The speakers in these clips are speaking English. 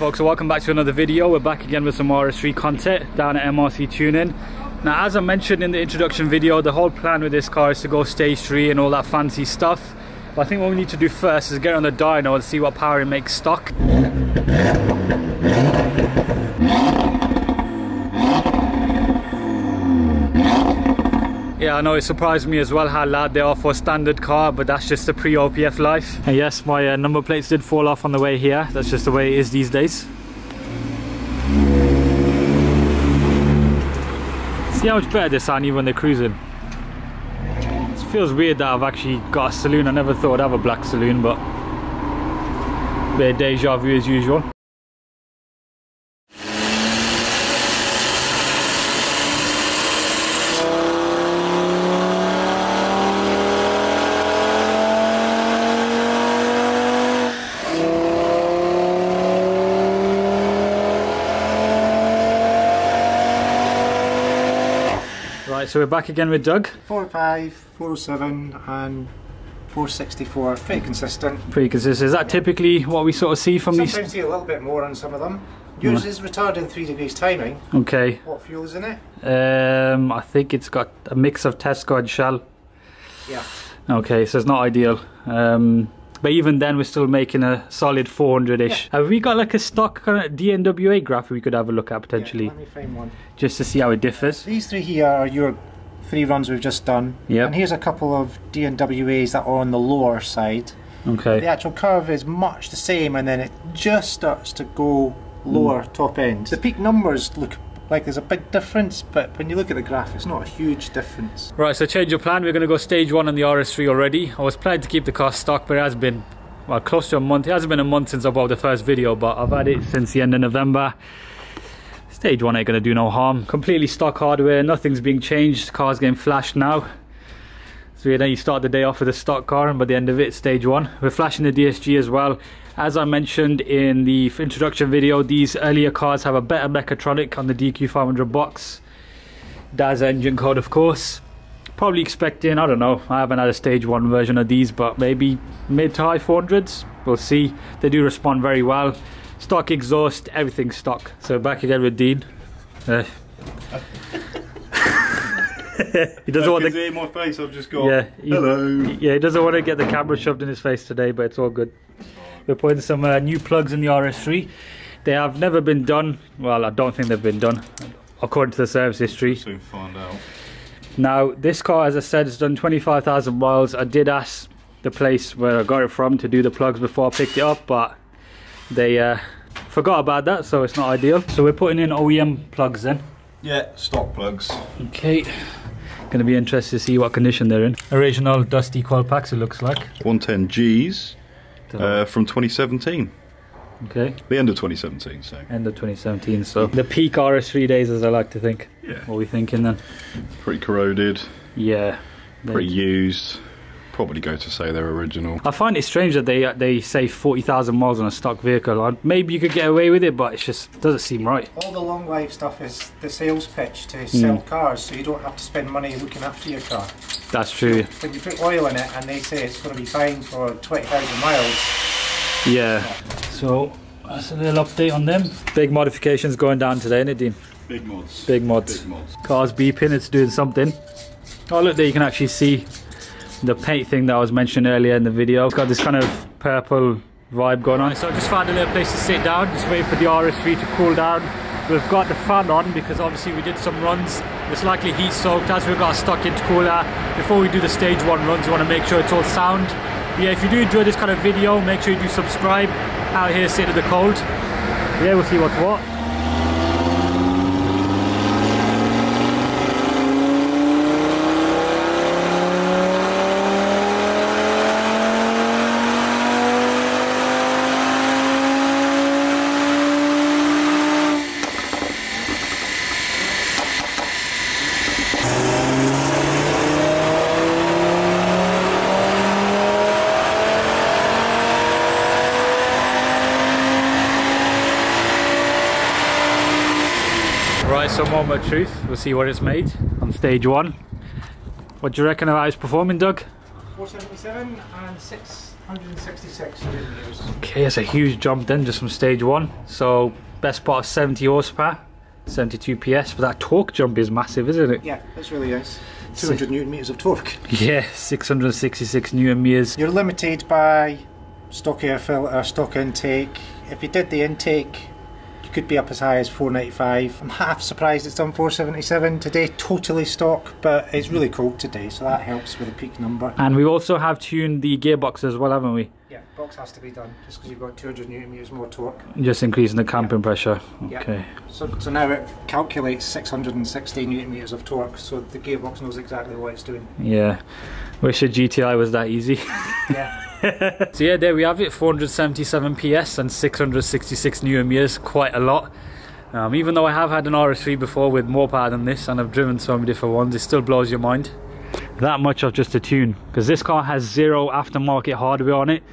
folks, so welcome back to another video. We're back again with some RS3 content down at MRC Tuning. Now, as I mentioned in the introduction video, the whole plan with this car is to go stage 3 and all that fancy stuff. But I think what we need to do first is get on the dyno and see what power it makes stock. Yeah, I know it surprised me as well how loud they are for a standard car, but that's just the pre-OPF life. And yes, my number plates did fall off on the way here. That's just the way it is these days. See how much better they sound even when they're cruising. It feels weird that I've actually got a saloon. I never thought I'd have a black saloon, but a bit of deja vu as usual. Right, so we're back again with Doug. 405, 407 and 464, pretty consistent. Pretty consistent. Is that typically what we sort of see from these? Sometimes see a little bit more on some of them. Yours is retarded in 3 degrees timing. Okay. What fuel is in it? I think it's got a mix of Tesco and Shell. Yeah. Okay, so it's not ideal. But even then we're still making a solid 400-ish. Yeah. Have we got like a stock kind of DNWA graph we could have a look at potentially? Yeah, let me find one. Just to see how it differs. These 3 here are your 3 runs we've just done. Yep. And here's a couple of DNWAs that are on the lower side. Okay. The actual curve is much the same, and then it just starts to go lower top end. The peak numbers look like there's a big difference, but when you look at the graph, it's not a huge difference. Right, so change of plan. We're going to go stage 1 on the RS3 already. I was planning to keep the car stock, but it has been, well, close to a month. It hasn't been a month since I bought the first video, but I've had it since the end of November. Stage 1 ain't going to do no harm. Completely stock hardware, nothing's being changed. The car's getting flashed now. So then you start the day off with a stock car, and by the end of it, stage 1. We're flashing the DSG as well. As I mentioned in the introduction video, these earlier cars have a better mechatronic on the DQ500 box. DAS engine code, of course. Probably expecting, I don't know, I haven't had a stage 1 version of these, but maybe mid to high 400s. We'll see. They do respond very well. Stock exhaust, everything stock. So back again with Dean. He doesn't want to see my face. I've just got hello. Yeah, he doesn't want to get the camera shoved in his face today, but it's all good. We're putting some new plugs in the RS3. They have never been done. Well, I don't think they've been done according to the service history. We'll soon find out. Now, this car, as I said, has done 25,000 miles. I did ask the place where I got it from to do the plugs before I picked it up, but they forgot about that, so it's not ideal. So we're putting in OEM plugs then. Yeah, stock plugs. Okay. Going to be interested to see what condition they're in. Original dusty coil packs, it looks like. 110Gs from 2017. Okay. The end of 2017, so. End of 2017, so. The peak RS3 days, as I like to think. Yeah. What are we thinking then? Pretty corroded. Yeah. Pretty used. Probably go to say they're original. I find it strange that they say 40,000 miles on a stock vehicle. Maybe you could get away with it, but it just doesn't seem right. All the long life stuff is the sales pitch to sell cars, so you don't have to spend money looking after your car. That's true. So when you put oil in it and they say it's going to be fine for 20,000 miles. Yeah. So that's a little update on them. Big modifications going down today, isn't it, Dean? Big mods. Big mods. Big mods. Car's beeping, it's doing something. Oh look, there you can actually see the paint thing that I was mentioning earlier in the video. It's got this kind of purple vibe going on. So I just found a little place to sit down, just waiting for the RS3 to cool down. We've got the fan on because obviously we did some runs. It's likely heat soaked as we've got a stock intercooler. Before we do the stage 1 runs, we want to make sure it's all sound. But yeah, if you do enjoy this kind of video, make sure you do subscribe. Out here sitting in the cold. Yeah, we'll see what's what. Right, some moment of truth. We'll see what it's made on stage 1. What do you reckon of how it's performing, Doug? 477 and 6 166 millimeters. Okay, it's a huge jump then, just from stage 1. So best part of 70 horsepower, 72 PS, but that torque jump is massive, isn't it? Yeah, it's really nice. 200 newton meters of torque. Yeah, 666 newton meters. You're limited by stock air filter, stock intake. If you did the intake, you could be up as high as 495. I'm half surprised it's done 477 today, totally stock, but it's really cold today, so that helps with the peak number. And we also have tuned the gearbox as well, haven't we? Yeah, box has to be done, just because you've got 200 newton meters more torque. Just increasing the camping pressure. Okay. Yeah. So now it calculates 660 newton meters of torque, so the gearbox knows exactly what it's doing. Yeah. Wish a GTI was that easy. Yeah. So yeah, there we have it, 477 PS and 666 newton meters, quite a lot. Even though I have had an RS3 before with more power than this, and I've driven so many different ones, it still blows your mind. That much of just a tune, because this car has zero aftermarket hardware on it.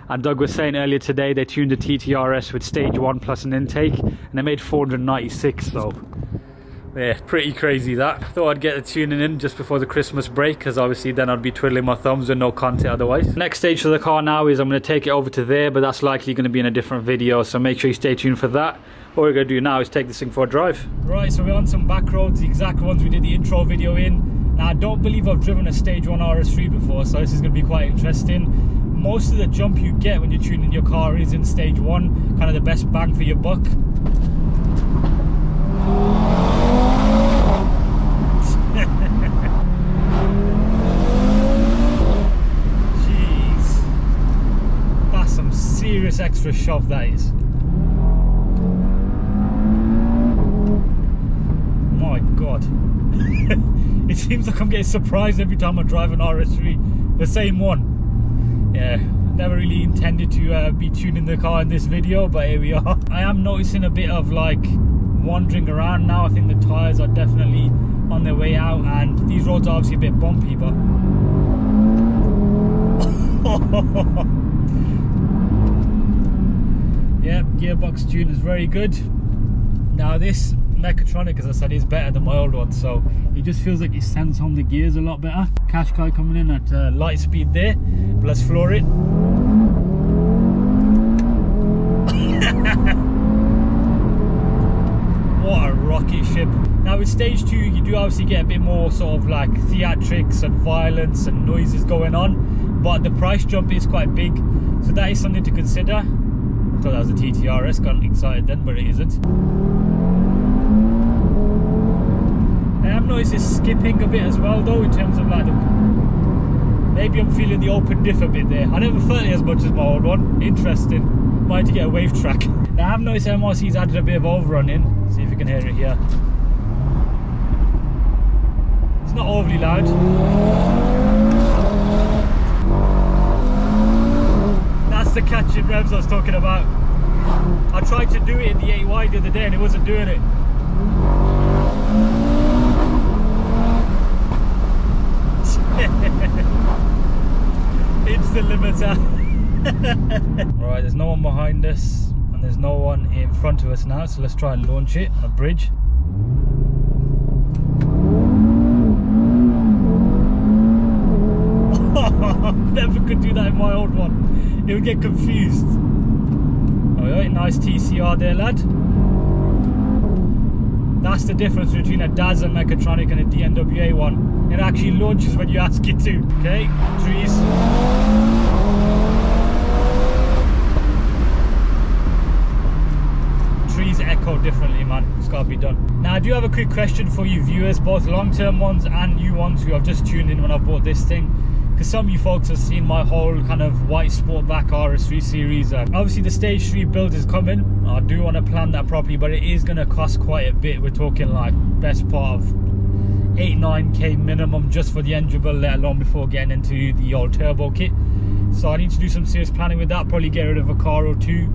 And Doug was saying earlier today they tuned the TTRS with stage 1 plus an intake, and they made 496, so yeah, pretty crazy that. Thought I'd get the tuning in just before the Christmas break, because obviously then I'd be twiddling my thumbs with no content otherwise. Next stage for the car now is I'm going to take it over to there, but that's likely going to be in a different video, so make sure you stay tuned for that. What we're going to do now is take this thing for a drive. Right, so we're on some back roads, the exact ones we did the intro video in. Now I don't believe I've driven a stage 1 RS3 before, so this is going to be quite interesting. Most of the jump you get when you're tuning your car is in stage 1, kind of the best bang for your buck. Jeez, that's some serious extra shove, that is. My god. It seems like I'm getting surprised every time I drive an RS3, the same one. Yeah, never really intended to be tuning the car in this video, but here we are. I am noticing a bit of like wandering around now. I think the tyres are definitely on their way out, and these roads are obviously a bit bumpy, but yeah, gearbox tune is very good. Now this mechatronic, as I said, is better than my old one, so it just feels like it sends home the gears a lot better. Qashqai coming in at light speed there, but let's floor it. What a rocket ship. Now with stage 2 you do obviously get a bit more sort of like theatrics and violence and noises going on, but the price jump is quite big, so that is something to consider. I thought that was a TTRS, got excited then, but it isn't. I have noticed it's skipping a bit as well though, in terms of like the, maybe I'm feeling the open diff a bit there. I never felt it as much as my old one. Interesting. Might need to get a wave track. Now I have noticed MRC's added a bit of overrun in. See if you can hear it here. It's not overly loud. That's the catching revs I was talking about. I tried to do it in the 8Y the other day and it wasn't doing it. It's the limiter. Right, there's no one behind us and there's no one in front of us now, so let's try and launch it on a bridge. Never could do that in my old one. It would get confused. Alright, nice TCR there, lad. That's the difference between a Dazza mechatronic and a DNWA one. It actually launches when you ask it to. Okay, trees. Trees echo differently, man. It's got to be done. Now I do have a quick question for you viewers, both long-term ones and new ones who have just tuned in when I bought this thing. Because some of you folks have seen my whole kind of white Sportback RS3 series. Obviously the stage 3 build is coming. I do want to plan that properly, but it is going to cost quite a bit. We're talking like best part of 8-9k minimum just for the engine build, let alone before getting into the old turbo kit. So I need to do some serious planning with that, probably get rid of a car or two,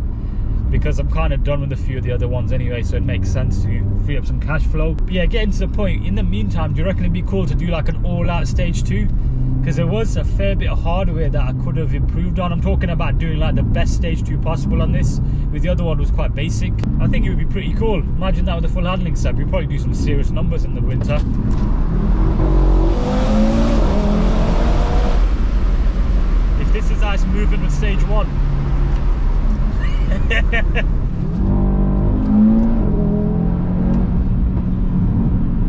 because I'm kind of done with a few of the other ones anyway, so it makes sense to free up some cash flow. But yeah, getting to the point, in the meantime, do you reckon it'd be cool to do like an all-out stage 2? Because there was a fair bit of hardware that I could have improved on. I'm talking about doing like the best stage 2 possible on this, with the other one was quite basic. I think it would be pretty cool. Imagine that with a full handling set. We'd probably do some serious numbers in the winter. If this is how it's moving with stage 1.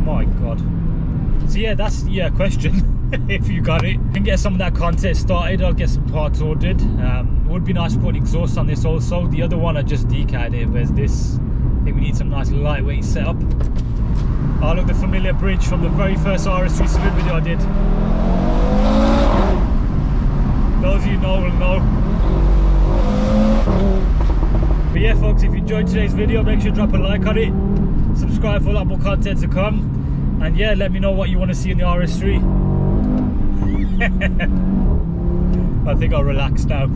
My god. So yeah, that's the question. If you got it, can get some of that content started. I'll get some parts ordered. It would be nice to put exhaust on this also. The other one I just decayed it, whereas this, I think we need some nice lightweight setup. Oh look, the familiar bridge from the very first RS3 sprint video I did. Those of you know will know. But yeah folks, if you enjoyed today's video, make sure to drop a like on it, subscribe for a lot more content to come, and yeah, let me know what you want to see in the RS3. I think I'll relax now.